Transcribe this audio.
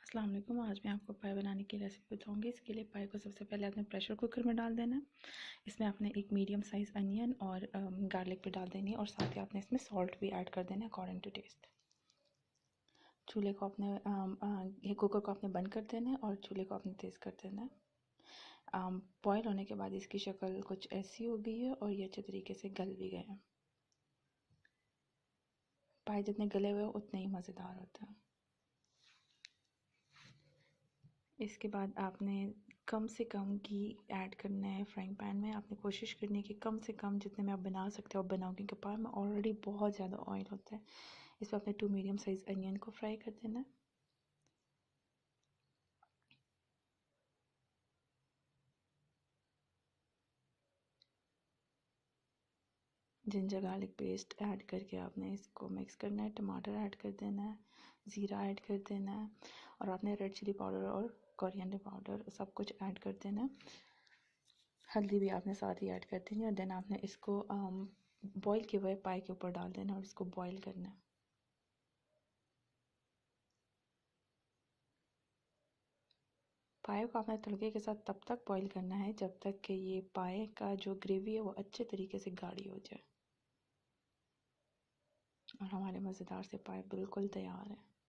अस्सलाम वालेकुम। आज मैं आपको पाए बनाने की रेसिपी बताऊंगी। इसके लिए पाए को सबसे पहले आपने प्रेशर कुकर में डाल देना है। इसमें आपने एक मीडियम साइज़ अनियन और गार्लिक भी डाल देनी है और साथ ही आपने इसमें सॉल्ट भी ऐड कर देना है अकॉर्डिंग टू टेस्ट। चूल्हे को आपने कुकर को आपने बंद कर देना है और चूल्हे को आपने तेज़ कर देना है। बॉयल होने के बाद इसकी शक्ल कुछ ऐसी हो गई है और ये अच्छे तरीके से गल भी गए हैं। पाए जितने गले हुए उतने ही मज़ेदार होते हैं। इसके बाद आपने कम से कम घी ऐड करना है फ्राइंग पैन में। आपने कोशिश करनी है कि कम से कम जितने में आप बना सकते हो आप बनाओ, क्योंकि पाए में ऑलरेडी बहुत ज़्यादा ऑयल होता है। इस पर आपने 2 मीडियम साइज़ अनियन को फ्राई कर देना है। जिंजर गार्लिक पेस्ट ऐड करके आपने इसको मिक्स करना है। टमाटर ऐड कर देना है, ज़ीरा ऐड कर देना है और आपने रेड चिली पाउडर और कोरिएंडर पाउडर सब कुछ ऐड कर देना है। हल्दी भी आपने साथ ही ऐड कर देनी है और देन आपने इसको बॉईल किए हुए पाए के ऊपर डाल देना और इसको बॉईल करना है। पाए को आपने तड़के के साथ तब तक बॉईल करना है जब तक कि ये पाए का जो ग्रेवी है वो अच्छे तरीके से गाढ़ी हो जाए। और हमारे मज़ेदार से पाए बिल्कुल तैयार है।